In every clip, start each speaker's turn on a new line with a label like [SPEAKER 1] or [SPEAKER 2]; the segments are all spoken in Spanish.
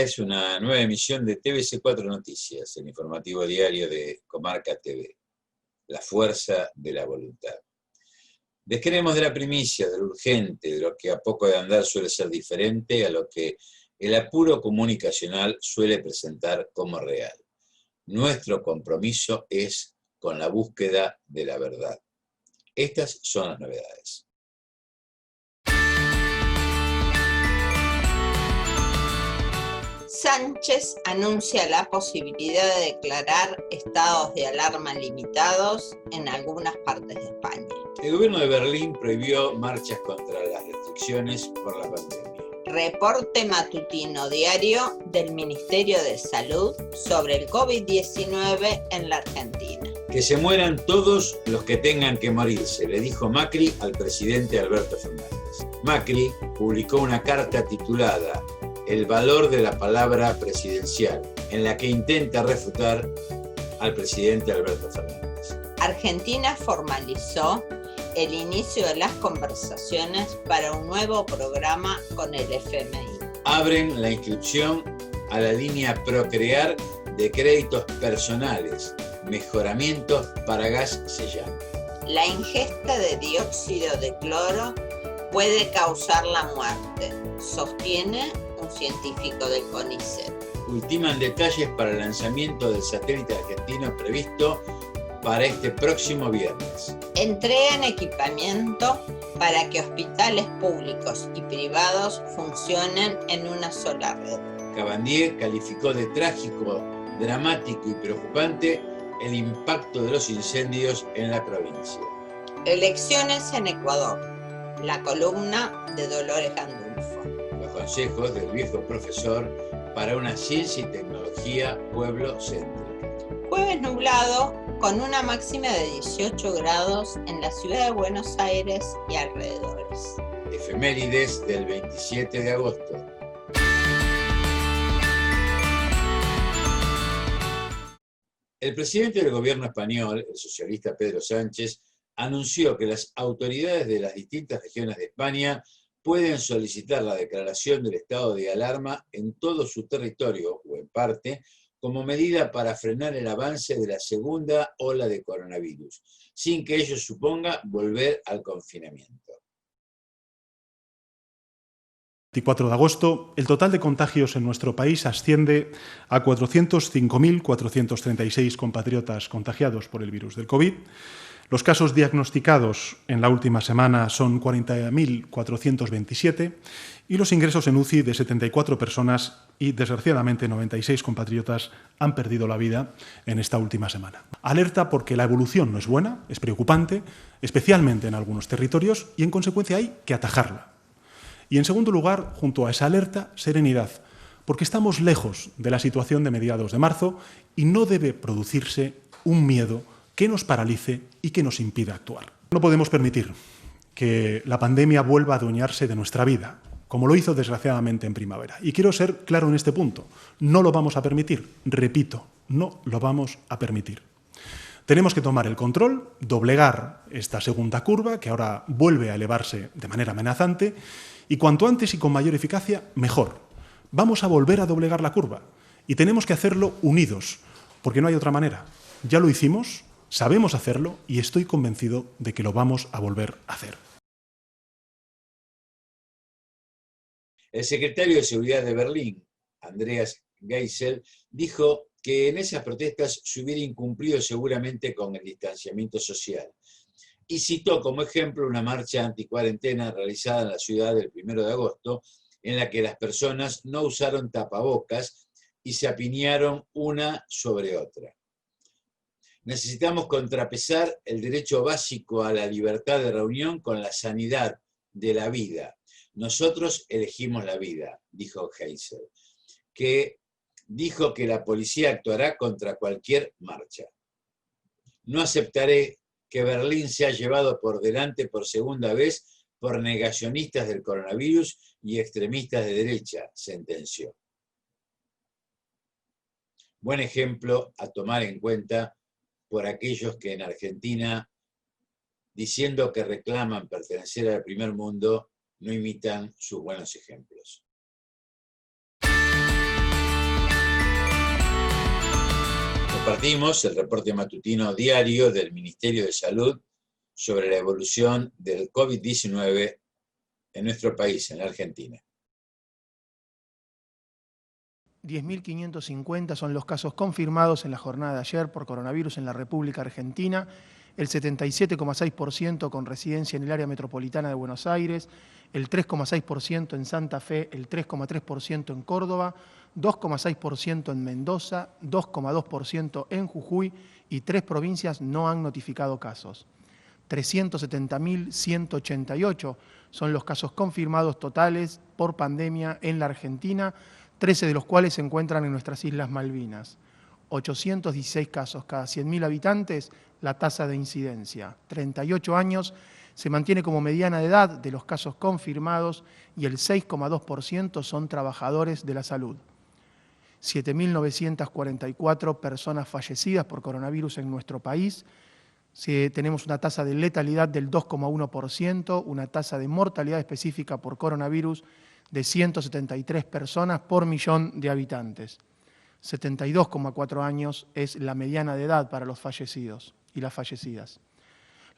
[SPEAKER 1] es una nueva emisión de TVC4 Noticias, el informativo diario de Comarca TV, la fuerza de la voluntad. Descreemos de la primicia, de lo urgente, de lo que a poco de andar suele ser diferente a lo que el apuro comunicacional suele presentar como real. Nuestro compromiso es con la búsqueda de la verdad. Estas son las novedades.
[SPEAKER 2] Sánchez anuncia la posibilidad de declarar estados de alarma limitados en algunas partes de España.
[SPEAKER 1] El gobierno de Berlín prohibió marchas contra las restricciones por la pandemia.
[SPEAKER 2] Reporte matutino diario del Ministerio de Salud sobre el COVID-19 en la Argentina.
[SPEAKER 1] Que se mueran todos los que tengan que morirse, le dijo Macri al presidente Alberto Fernández. Macri publicó una carta titulada El valor de la palabra presidencial, en la que intenta refutar al presidente Alberto Fernández.
[SPEAKER 2] Argentina formalizó el inicio de las conversaciones para un nuevo programa con el FMI.
[SPEAKER 1] Abren la inscripción a la línea Procrear de créditos personales, mejoramientos para gas se llama.
[SPEAKER 2] La ingesta de dióxido de cloro puede causar la muerte, sostiene un científico del CONICET.
[SPEAKER 1] Ultiman detalles para el lanzamiento del satélite argentino previsto para este próximo viernes.
[SPEAKER 2] Entregan equipamiento para que hospitales públicos y privados funcionen en una sola red.
[SPEAKER 1] Cabandier calificó de trágico, dramático y preocupante el impacto de los incendios en la provincia.
[SPEAKER 2] Elecciones en Ecuador. La columna de Dolores Gandulfo.
[SPEAKER 1] Los consejos del viejo profesor para una ciencia y tecnología pueblo-céntrica.
[SPEAKER 2] Jueves nublado, con una máxima de 18 grados en la ciudad de Buenos Aires y alrededores.
[SPEAKER 1] Efemérides del 27 de agosto. El presidente del gobierno español, el socialista Pedro Sánchez, anunció que las autoridades de las distintas regiones de España pueden solicitar la declaración del estado de alarma en todo su territorio o en parte, como medida para frenar el avance de la segunda ola de coronavirus, sin que ello suponga volver al confinamiento.
[SPEAKER 3] 24 de agosto, el total de contagios en nuestro país asciende a 405.436 compatriotas contagiados por el virus del COVID. Los casos diagnosticados en la última semana son 40.427 y los ingresos en UCI de 74 personas y, desgraciadamente, 96 compatriotas han perdido la vida en esta última semana. Alerta porque la evolución no es buena, es preocupante, especialmente en algunos territorios, y en consecuencia hay que atajarla. Y en segundo lugar, junto a esa alerta, serenidad, porque estamos lejos de la situación de mediados de marzo y no debe producirse un miedo que nos paralice y que nos impida actuar. No podemos permitir que la pandemia vuelva a adueñarse de nuestra vida, como lo hizo desgraciadamente en primavera. Y quiero ser claro en este punto, no lo vamos a permitir, repito, no lo vamos a permitir. Tenemos que tomar el control, doblegar esta segunda curva, que ahora vuelve a elevarse de manera amenazante, y cuanto antes y con mayor eficacia, mejor. Vamos a volver a doblegar la curva, y tenemos que hacerlo unidos, porque no hay otra manera. Ya lo hicimos, sabemos hacerlo, y estoy convencido de que lo vamos a volver a hacer.
[SPEAKER 1] El secretario de Seguridad de Berlín, Andreas Geisel, dijo que en esas protestas se hubiera incumplido seguramente con el distanciamiento social. Y citó como ejemplo una marcha anticuarentena realizada en la ciudad el 1 de agosto, en la que las personas no usaron tapabocas y se apiñaron una sobre otra. Necesitamos contrapesar el derecho básico a la libertad de reunión con la sanidad de la vida. Nosotros elegimos la vida, dijo Geisel, que dijo que la policía actuará contra cualquier marcha. No aceptaré que Berlín sea llevado por delante por segunda vez por negacionistas del coronavirus y extremistas de derecha, sentenció. Buen ejemplo a tomar en cuenta por aquellos que en Argentina, diciendo que reclaman pertenecer al primer mundo, no imitan sus buenos ejemplos. Compartimos el reporte matutino diario del Ministerio de Salud sobre la evolución del COVID-19 en nuestro país, en la Argentina.
[SPEAKER 4] 10.550 son los casos confirmados en la jornada de ayer por coronavirus en la República Argentina, el 77,6% con residencia en el área metropolitana de Buenos Aires, el 3,6% en Santa Fe, el 3,3% en Córdoba, 2,6% en Mendoza, 2,2% en Jujuy y 3 provincias no han notificado casos. 370.188 son los casos confirmados totales por pandemia en la Argentina, 13 de los cuales se encuentran en nuestras Islas Malvinas. 816 casos cada 100.000 habitantes, la tasa de incidencia. 38 años se mantiene como mediana de edad de los casos confirmados y el 6,2% son trabajadores de la salud. 7.944 personas fallecidas por coronavirus en nuestro país. Tenemos una tasa de letalidad del 2,1%, una tasa de mortalidad específica por coronavirus de 173 personas por millón de habitantes. 72,4 años es la mediana de edad para los fallecidos y las fallecidas.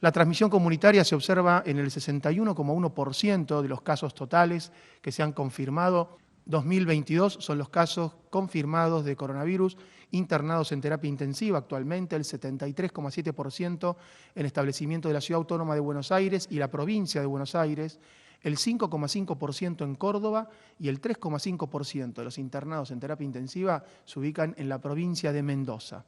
[SPEAKER 4] La transmisión comunitaria se observa en el 61,1% de los casos totales que se han confirmado. 2022 son los casos confirmados de coronavirus internados en terapia intensiva actualmente, el 73,7% en establecimientos de la Ciudad Autónoma de Buenos Aires y la provincia de Buenos Aires, el 5,5% en Córdoba y el 3,5% de los internados en terapia intensiva se ubican en la provincia de Mendoza.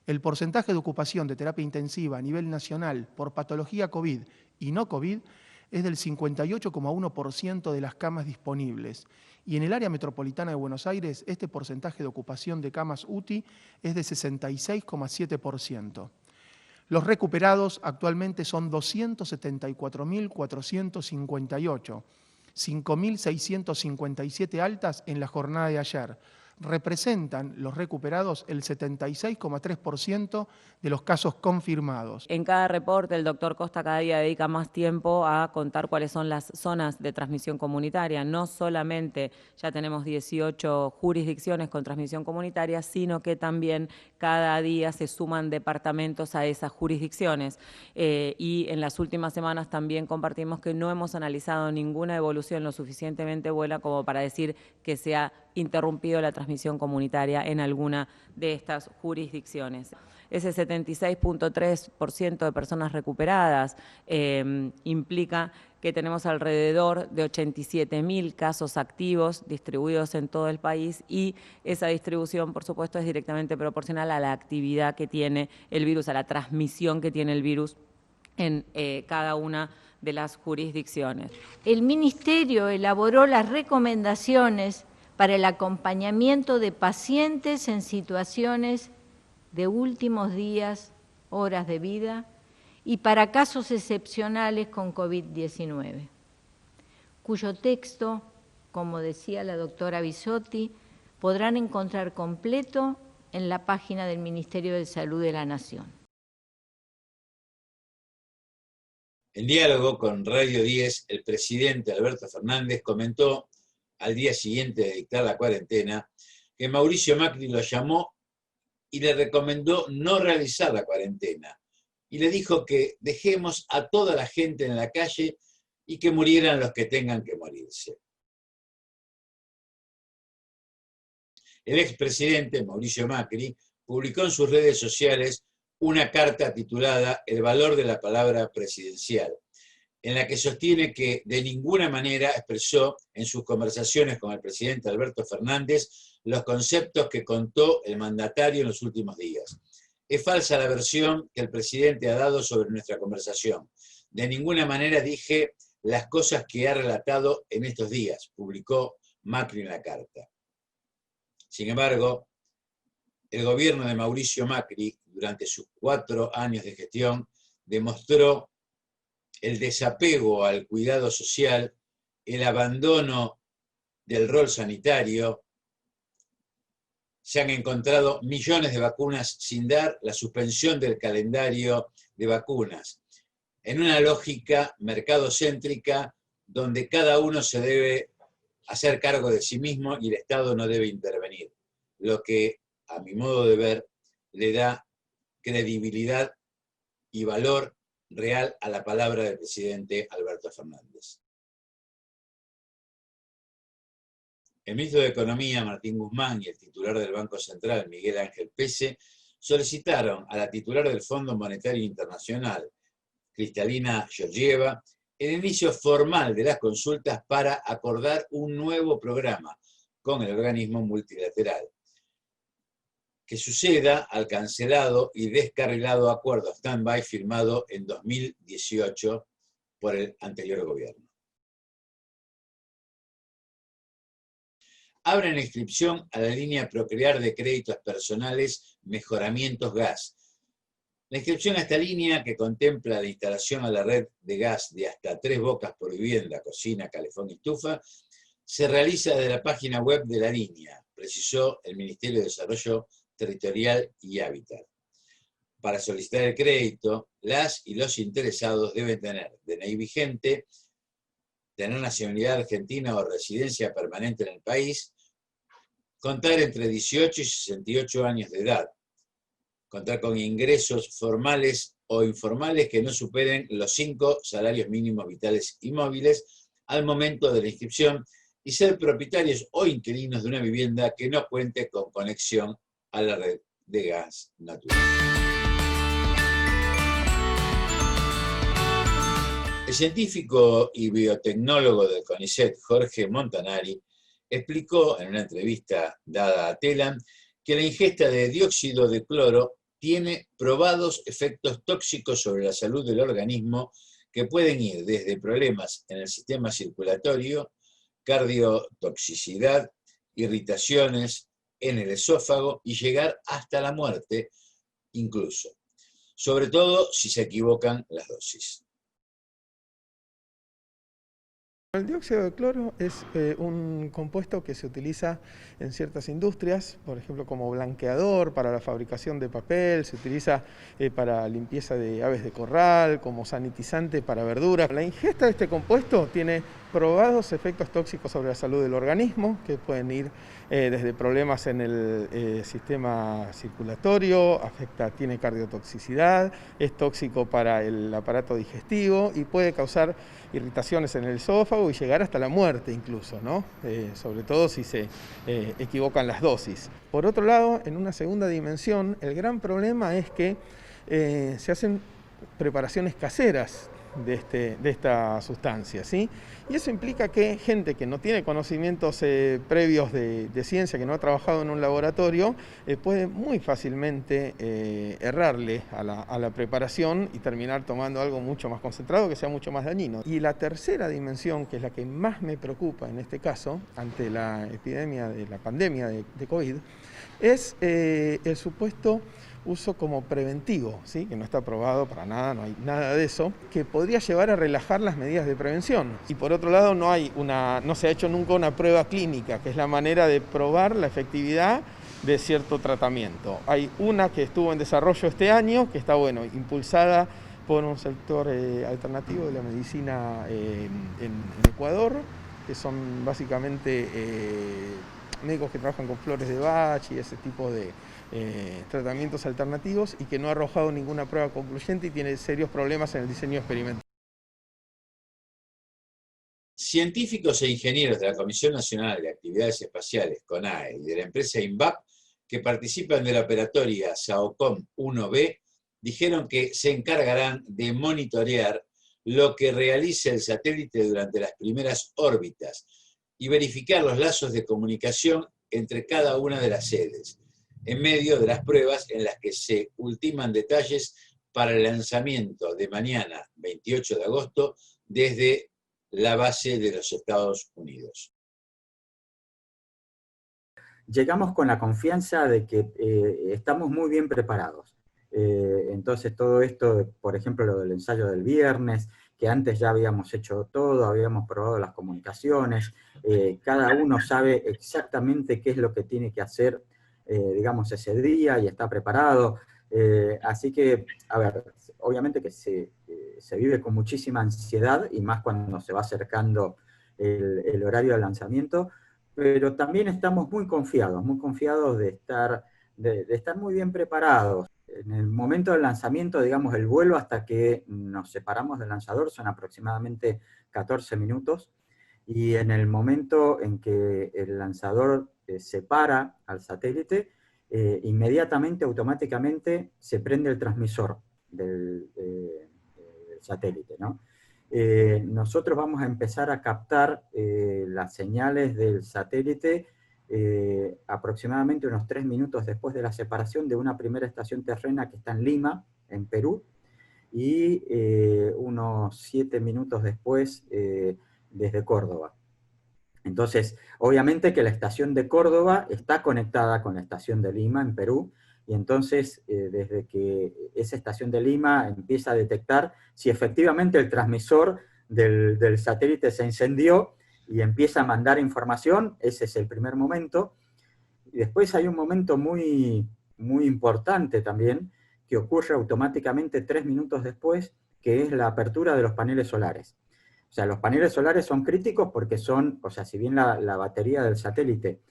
[SPEAKER 4] El porcentaje de ocupación de terapia intensiva a nivel nacional por patología COVID y no COVID es del 58,1% de las camas disponibles. Y en el área metropolitana de Buenos Aires, este porcentaje de ocupación de camas UTI es de 66,7%. Los recuperados actualmente son 274.458, 5.657 altas en la jornada de ayer. Representan los recuperados el 76,3% de los casos confirmados.
[SPEAKER 5] En cada reporte el doctor Costa cada día dedica más tiempo a contar cuáles son las zonas de transmisión comunitaria. No solamente ya tenemos 18 jurisdicciones con transmisión comunitaria, sino que también cada día se suman departamentos a esas jurisdicciones. Y en las últimas semanas también compartimos que no hemos analizado ninguna evolución lo suficientemente buena como para decir que se ha interrumpido la transmisión comunitaria en alguna de estas jurisdicciones. Ese 76,3% de personas recuperadas implica que tenemos alrededor de 87.000 casos activos distribuidos en todo el país y esa distribución, por supuesto, es directamente proporcional a la actividad que tiene el virus, a la transmisión que tiene el virus en cada una de las jurisdicciones.
[SPEAKER 6] El Ministerio elaboró las recomendaciones para el acompañamiento de pacientes en situaciones de últimos días, horas de vida, y para casos excepcionales con COVID-19, cuyo texto, como decía la doctora Bisotti, podrán encontrar completo en la página del Ministerio de Salud de la Nación.
[SPEAKER 1] En diálogo con Radio 10, el presidente Alberto Fernández comentó al día siguiente de dictar la cuarentena que Mauricio Macri lo llamó y le recomendó no realizar la cuarentena. Y le dijo que dejemos a toda la gente en la calle y que murieran los que tengan que morirse. El expresidente Mauricio Macri publicó en sus redes sociales una carta titulada El valor de la palabra presidencial, en la que sostiene que de ninguna manera expresó en sus conversaciones con el presidente Alberto Fernández los conceptos que contó el mandatario en los últimos días. Es falsa la versión que el presidente ha dado sobre nuestra conversación. De ninguna manera dije las cosas que ha relatado en estos días, publicó Macri en la carta. Sin embargo, el gobierno de Mauricio Macri, durante sus 4 años de gestión, demostró el desapego al cuidado social, el abandono del rol sanitario. Se han encontrado millones de vacunas sin dar, la suspensión del calendario de vacunas, en una lógica mercadocéntrica donde cada uno se debe hacer cargo de sí mismo y el Estado no debe intervenir, lo que, a mi modo de ver, le da credibilidad y valor real a la palabra del presidente Alberto Fernández. El ministro de Economía, Martín Guzmán, y el titular del Banco Central, Miguel Ángel Pese, solicitaron a la titular del Fondo Monetario Internacional, Kristalina Georgieva, el inicio formal de las consultas para acordar un nuevo programa con el organismo multilateral, que suceda al cancelado y descarrilado acuerdo stand-by firmado en 2018 por el anterior gobierno. Abren inscripción a la línea Procrear de créditos personales Mejoramientos Gas. La inscripción a esta línea, que contempla la instalación a la red de gas de hasta 3 bocas por vivienda, cocina, calefón y estufa, se realiza desde la página web de la línea, precisó el Ministerio de Desarrollo Territorial y Hábitat. Para solicitar el crédito, las y los interesados deben tener DNI vigente, tener nacionalidad argentina o residencia permanente en el país, contar entre 18 y 68 años de edad, contar con ingresos formales o informales que no superen los 5 salarios mínimos vitales y móviles al momento de la inscripción y ser propietarios o inquilinos de una vivienda que no cuente con conexión a la red de gas natural. El científico y biotecnólogo del CONICET, Jorge Montanari, explicó en una entrevista dada a Telam que la ingesta de dióxido de cloro tiene probados efectos tóxicos sobre la salud del organismo que pueden ir desde problemas en el sistema circulatorio, cardiotoxicidad, irritaciones en el esófago y llegar hasta la muerte incluso, sobre todo si se equivocan las dosis.
[SPEAKER 7] El dióxido de cloro es un compuesto que se utiliza en ciertas industrias, por ejemplo como blanqueador para la fabricación de papel, se utiliza para limpieza de aves de corral, como sanitizante para verduras. La ingesta de este compuesto tiene probados efectos tóxicos sobre la salud del organismo, que pueden ir desde problemas en el sistema circulatorio, tiene cardiotoxicidad, es tóxico para el aparato digestivo y puede causar irritaciones en el esófago y llegar hasta la muerte incluso, ¿no? Sobre todo si se equivocan las dosis. Por otro lado, en una segunda dimensión, el gran problema es que se hacen preparaciones caseras de esta sustancia, ¿sí? Y eso implica que gente que no tiene conocimientos previos de ciencia, que no ha trabajado en un laboratorio, puede muy fácilmente errarle a la preparación y terminar tomando algo mucho más concentrado que sea mucho más dañino. Y la tercera dimensión, que es la que más me preocupa en este caso, ante la pandemia de COVID, es el supuesto uso como preventivo, ¿sí? Que no está aprobado para nada, no hay nada de eso, que podría llevar a relajar las medidas de prevención. Y por otro lado no se ha hecho nunca una prueba clínica, que es la manera de probar la efectividad de cierto tratamiento. Hay una que estuvo en desarrollo este año, que está impulsada por un sector alternativo de la medicina en Ecuador, que son básicamente médicos que trabajan con flores de Bach y ese tipo de tratamientos alternativos, y que no ha arrojado ninguna prueba concluyente y tiene serios problemas en el diseño experimental.
[SPEAKER 1] Científicos e ingenieros de la Comisión Nacional de Actividades Espaciales, CONAE, y de la empresa INVAP, que participan de la operatoria SAOCOM 1B, dijeron que se encargarán de monitorear lo que realice el satélite durante las primeras órbitas y verificar los lazos de comunicación entre cada una de las sedes, en medio de las pruebas en las que se ultiman detalles para el lanzamiento de mañana, 28 de agosto, desde la base de los Estados Unidos.
[SPEAKER 8] Llegamos con la confianza de que estamos muy bien preparados. Entonces todo esto, por ejemplo, lo del ensayo del viernes, que antes ya habíamos hecho todo, habíamos probado las comunicaciones, cada uno sabe exactamente qué es lo que tiene que hacer, digamos, ese día y está preparado. Así que, a ver, obviamente que se vive con muchísima ansiedad, y más cuando se va acercando el horario del lanzamiento, pero también estamos muy confiados de estar de estar muy bien preparados. En el momento del lanzamiento, digamos, el vuelo hasta que nos separamos del lanzador son aproximadamente 14 minutos, y en el momento en que el lanzador separa al satélite, inmediatamente, automáticamente, se prende el transmisor del satélite, ¿no? Nosotros vamos a empezar a captar las señales del satélite aproximadamente unos 3 minutos después de la separación de una primera estación terrena que está en Lima, en Perú, y unos 7 minutos después desde Córdoba. Entonces, obviamente que la estación de Córdoba está conectada con la estación de Lima, en Perú, y entonces, desde que esa estación de Lima empieza a detectar si efectivamente el transmisor del satélite se incendió y empieza a mandar información, ese es el primer momento. Y después hay un momento muy, muy importante también, que ocurre automáticamente 3 minutos después, que es la apertura de los paneles solares. O sea, los paneles solares son críticos porque son, o sea, si bien la batería del satélite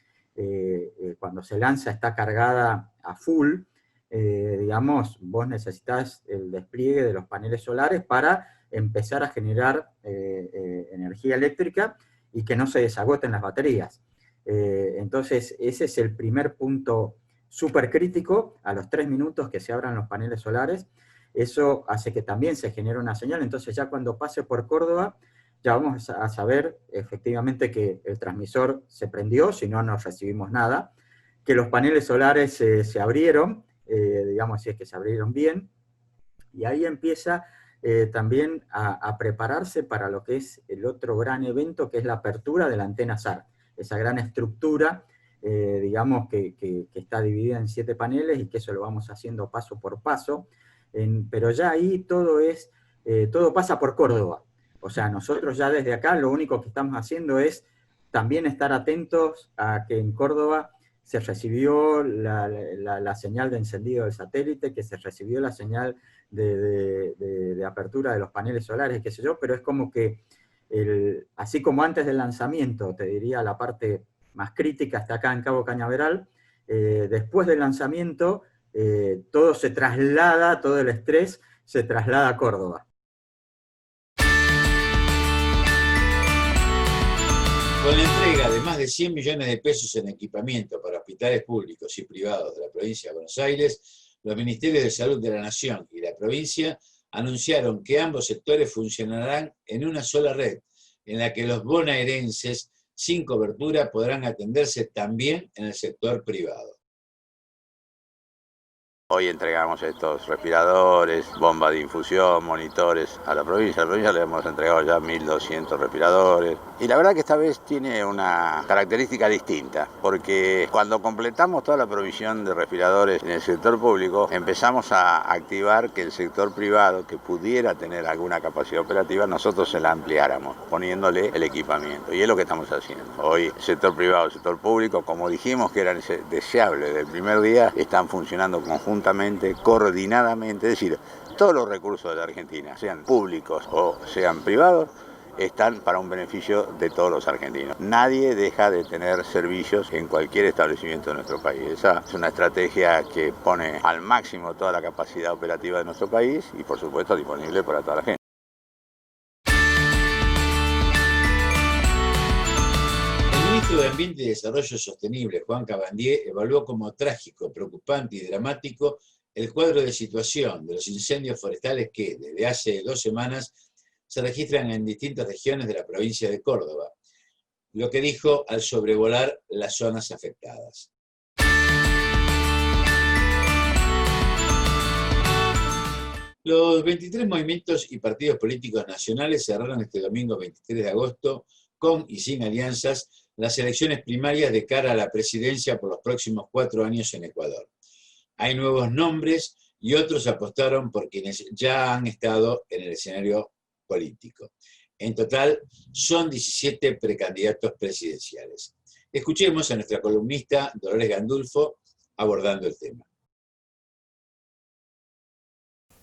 [SPEAKER 8] cuando se lanza está cargada a full, digamos, vos necesitas el despliegue de los paneles solares para empezar a generar energía eléctrica y que no se desagoten las baterías. Entonces, ese es el primer punto súper crítico, a los 3 minutos que se abran los paneles solares. Eso hace que también se genere una señal, entonces ya cuando pase por Córdoba, ya vamos a saber efectivamente que el transmisor se prendió, si no, no recibimos nada, que los paneles solares se abrieron, digamos si es que se abrieron bien, y ahí empieza también a prepararse para lo que es el otro gran evento, que es la apertura de la antena SAR, esa gran estructura, digamos, que está dividida en 7 paneles, y que eso lo vamos haciendo paso por paso, pero ya ahí todo pasa por Córdoba. O sea, nosotros ya desde acá lo único que estamos haciendo es también estar atentos a que en Córdoba se recibió la señal de encendido del satélite, que se recibió la señal de apertura de los paneles solares, qué sé yo, pero es como que, así como antes del lanzamiento, te diría la parte más crítica está acá en Cabo Cañaveral, después del lanzamiento todo se traslada, todo el estrés se traslada a Córdoba.
[SPEAKER 1] Con la entrega de más de 100 millones de pesos en equipamiento para hospitales públicos y privados de la provincia de Buenos Aires, los Ministerios de Salud de la Nación y la provincia anunciaron que ambos sectores funcionarán en una sola red, en la que los bonaerenses sin cobertura podrán atenderse también en el sector privado.
[SPEAKER 9] Hoy entregamos estos respiradores, bombas de infusión, monitores a la provincia. A la provincia le hemos entregado ya 1.200 respiradores. Y la verdad que esta vez tiene una característica distinta, porque cuando completamos toda la provisión de respiradores en el sector público, empezamos a activar que el sector privado, que pudiera tener alguna capacidad operativa, nosotros se la ampliáramos, poniéndole el equipamiento. Y es lo que estamos haciendo. Hoy, el sector privado y el sector público, como dijimos que era deseable desde el primer día, están funcionando conjuntamente, coordinadamente, es decir, todos los recursos de la Argentina, sean públicos o sean privados, están para un beneficio de todos los argentinos. Nadie deja de tener servicios en cualquier establecimiento de nuestro país. Esa es una estrategia que pone al máximo toda la capacidad operativa de nuestro país y, por supuesto, disponible para toda la gente.
[SPEAKER 1] El ministro de Ambiente y Desarrollo Sostenible, Juan Cabandier, evaluó como trágico, preocupante y dramático el cuadro de situación de los incendios forestales que, desde hace 2 semanas, se registran en distintas regiones de la provincia de Córdoba, lo que dijo al sobrevolar las zonas afectadas. Los 23 movimientos y partidos políticos nacionales cerraron este domingo 23 de agosto, con y sin alianzas, las elecciones primarias de cara a la presidencia por los próximos 4 años en Ecuador. Hay nuevos nombres y otros apostaron por quienes ya han estado en el escenario político. En total, son 17 precandidatos presidenciales. Escuchemos a nuestra columnista Dolores Gandulfo abordando el tema.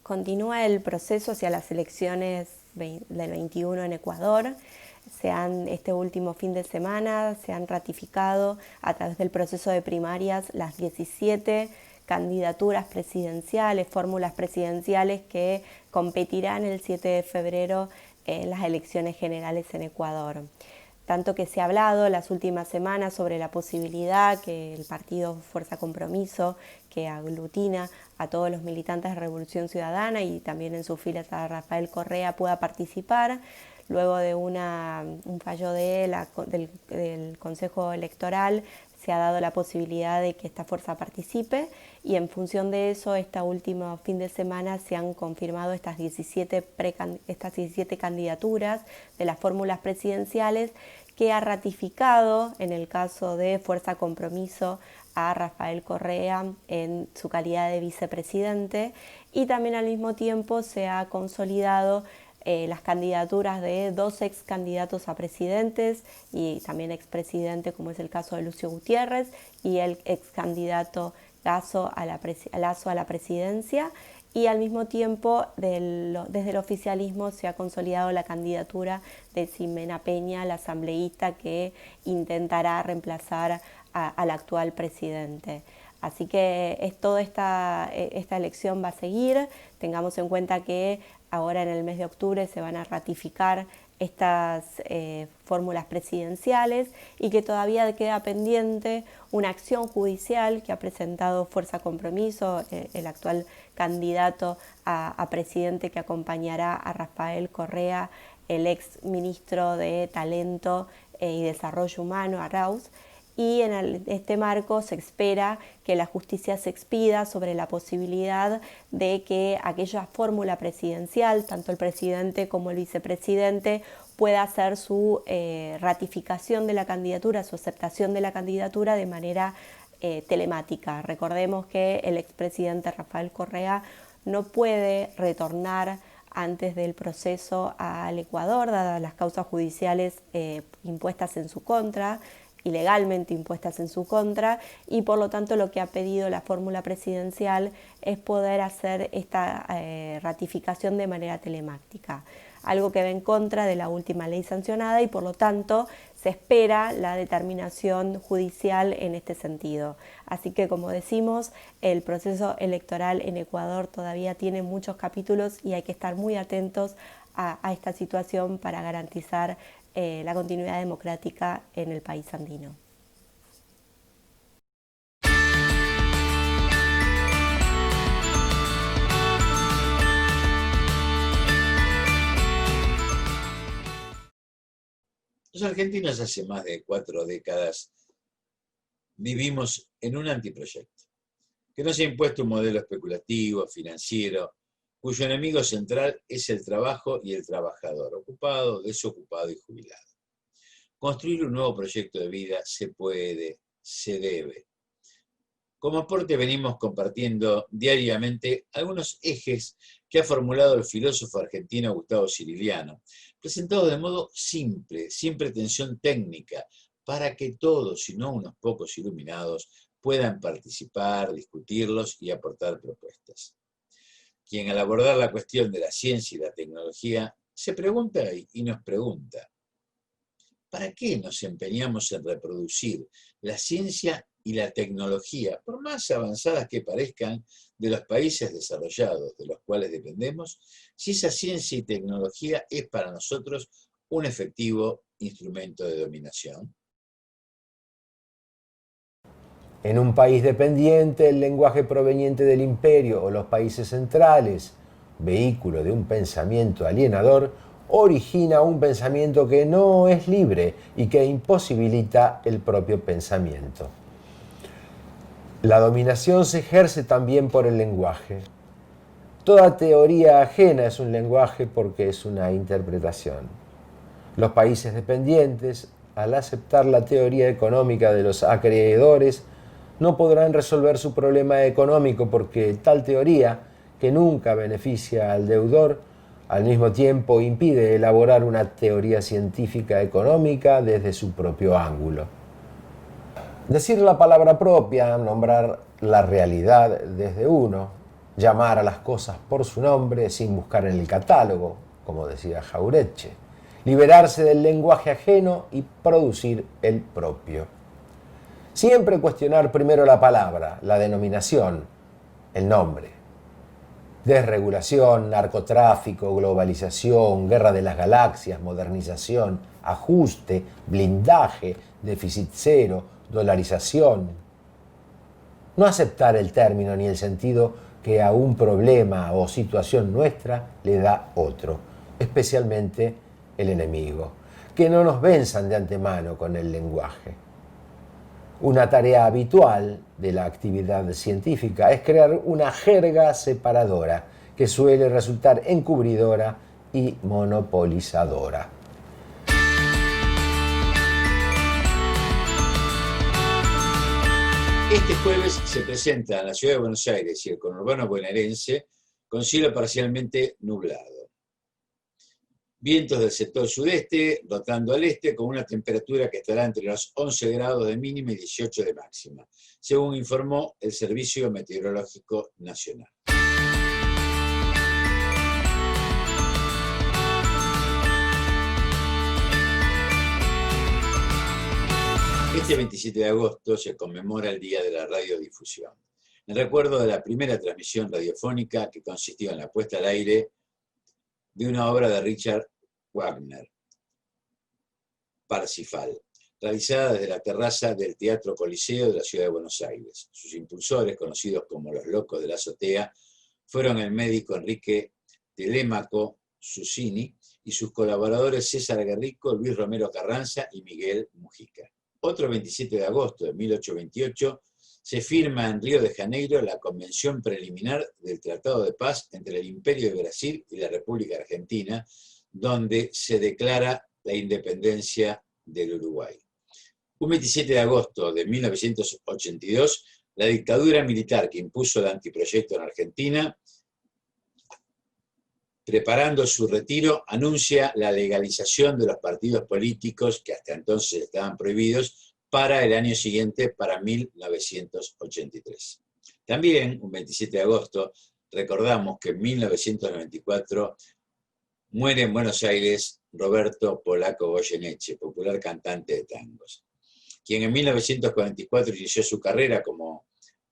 [SPEAKER 10] Continúa el proceso hacia las elecciones del 21 en Ecuador. este último fin de semana se han ratificado a través del proceso de primarias las 17 candidaturas presidenciales, fórmulas presidenciales que competirán el 7 de febrero en las elecciones generales en Ecuador. Tanto que se ha hablado las últimas semanas sobre la posibilidad que el partido Fuerza Compromiso, que aglutina a todos los militantes de Revolución Ciudadana y también en sus filas a Rafael Correa, pueda participar. Luego de un fallo del Consejo Electoral se ha dado la posibilidad de que esta fuerza participe y en función de eso, este último fin de semana se han confirmado estas 17 candidaturas de las fórmulas presidenciales que ha ratificado, en el caso de Fuerza Compromiso, a Rafael Correa en su calidad de vicepresidente, y también al mismo tiempo se ha consolidado las candidaturas de 2 ex candidatos a presidentes y también expresidente, como es el caso de Lucio Gutiérrez, y el ex candidato Lasso a la presidencia, y al mismo tiempo desde el oficialismo se ha consolidado la candidatura de Ximena Peña, la asambleísta que intentará reemplazar al actual presidente. Así que toda esta elección va a seguir. Tengamos en cuenta que ahora en el mes de octubre se van a ratificar estas fórmulas presidenciales y que todavía queda pendiente una acción judicial que ha presentado Fuerza Compromiso, el actual candidato a presidente que acompañará a Rafael Correa, el ex ministro de Talento y Desarrollo Humano, Arauz. Y en este marco se espera que la justicia se expida sobre la posibilidad de que aquella fórmula presidencial, tanto el presidente como el vicepresidente, pueda hacer su ratificación de la candidatura, su aceptación de la candidatura de manera telemática. Recordemos que el expresidente Rafael Correa no puede retornar antes del proceso al Ecuador, dadas las causas judiciales impuestas en su contra, ilegalmente impuestas en su contra, y por lo tanto lo que ha pedido la fórmula presidencial es poder hacer esta ratificación de manera telemática, algo que va en contra de la última ley sancionada y por lo tanto se espera la determinación judicial en este sentido. Así que, como decimos, el proceso electoral en Ecuador todavía tiene muchos capítulos y hay que estar muy atentos a esta situación para garantizar la continuidad democrática en el país andino.
[SPEAKER 1] Los argentinos hace más de 4 décadas vivimos en un antiproyecto, que nos ha impuesto un modelo especulativo, financiero, cuyo enemigo central es el trabajo y el trabajador, ocupado, desocupado y jubilado. Construir un nuevo proyecto de vida se puede, se debe. Como aporte venimos compartiendo diariamente algunos ejes que ha formulado el filósofo argentino Gustavo Cirilliano, presentados de modo simple, sin pretensión técnica, para que todos, y no unos pocos iluminados, puedan participar, discutirlos y aportar propuestas. Quien al abordar la cuestión de la ciencia y la tecnología se pregunta y nos pregunta, ¿para qué nos empeñamos en reproducir la ciencia y la tecnología, por más avanzadas que parezcan, de los países desarrollados de los cuales dependemos, si esa ciencia y tecnología es para nosotros un efectivo instrumento de dominación?
[SPEAKER 11] En un país dependiente, el lenguaje proveniente del imperio o los países centrales, vehículo de un pensamiento alienador, origina un pensamiento que no es libre y que imposibilita el propio pensamiento. La dominación se ejerce también por el lenguaje. Toda teoría ajena es un lenguaje porque es una interpretación. Los países dependientes, al aceptar la teoría económica de los acreedores, no podrán resolver su problema económico porque tal teoría, que nunca beneficia al deudor, al mismo tiempo impide elaborar una teoría científica económica desde su propio ángulo. Decir la palabra propia, nombrar la realidad desde uno, llamar a las cosas por su nombre sin buscar en el catálogo, como decía Jauretche, liberarse del lenguaje ajeno y producir el propio. Siempre cuestionar primero la palabra, la denominación, el nombre. Desregulación, narcotráfico, globalización, guerra de las galaxias, modernización, ajuste, blindaje, déficit cero, dolarización. No aceptar el término ni el sentido que a un problema o situación nuestra le da otro, especialmente el enemigo. Que no nos venzan de antemano con el lenguaje. Una tarea habitual de la actividad científica es crear una jerga separadora que suele resultar encubridora y monopolizadora.
[SPEAKER 1] Este jueves se presenta en la ciudad de Buenos Aires y el conurbano bonaerense con cielo parcialmente nublado. Vientos del sector sudeste, rotando al este, con una temperatura que estará entre los 11 grados de mínima y 18 de máxima, según informó el Servicio Meteorológico Nacional. Este 27 de agosto se conmemora el Día de la Radiodifusión, en recuerdo de la primera transmisión radiofónica que consistió en la puesta al aire de una obra de Richard Wagner, Parsifal, realizada desde la terraza del Teatro Coliseo de la ciudad de Buenos Aires. Sus impulsores, conocidos como los Locos de la Azotea, fueron el médico Enrique Telémaco Susini y sus colaboradores César Guerrico, Luis Romero Carranza y Miguel Mujica. Otro 27 de agosto de 1828 se firma en Río de Janeiro la Convención Preliminar del Tratado de Paz entre el Imperio de Brasil y la República Argentina, donde se declara la independencia del Uruguay. Un 27 de agosto de 1982, la dictadura militar que impuso el antiproyecto en Argentina, preparando su retiro, anuncia la legalización de los partidos políticos que hasta entonces estaban prohibidos para el año siguiente, para 1983. También, un 27 de agosto, recordamos que en 1994 muere en Buenos Aires Roberto Polaco Goyeneche, popular cantante de tangos, quien en 1944 inició su carrera como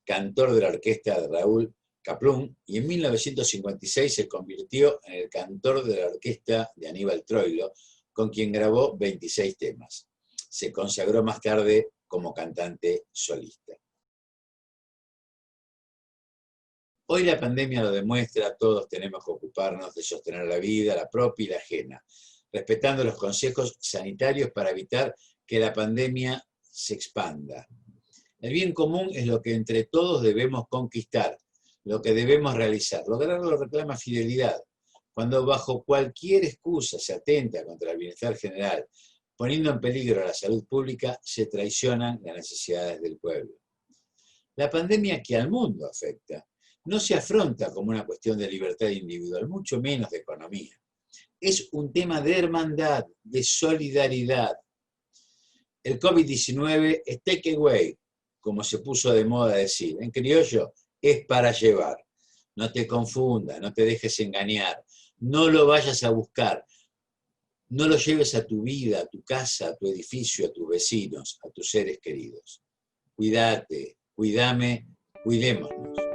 [SPEAKER 1] cantor de la orquesta de Raúl Kaplún, y en 1956 se convirtió en el cantor de la orquesta de Aníbal Troilo, con quien grabó 26 temas. Se consagró más tarde como cantante solista. Hoy la pandemia lo demuestra, todos tenemos que ocuparnos de sostener la vida, la propia y la ajena, respetando los consejos sanitarios para evitar que la pandemia se expanda. El bien común es lo que entre todos debemos conquistar, lo que debemos realizar. Lograrlo reclama fidelidad. Cuando bajo cualquier excusa se atenta contra el bienestar general, poniendo en peligro la salud pública, se traicionan las necesidades del pueblo. La pandemia que al mundo afecta no se afronta como una cuestión de libertad individual, mucho menos de economía. Es un tema de hermandad, de solidaridad. El COVID-19 es take away, como se puso de moda decir. En criollo, es para llevar. No te confundas, no te dejes engañar, no lo vayas a buscar, no lo lleves a tu vida, a tu casa, a tu edificio, a tus vecinos, a tus seres queridos. Cuídate, cuídame, cuidémonos.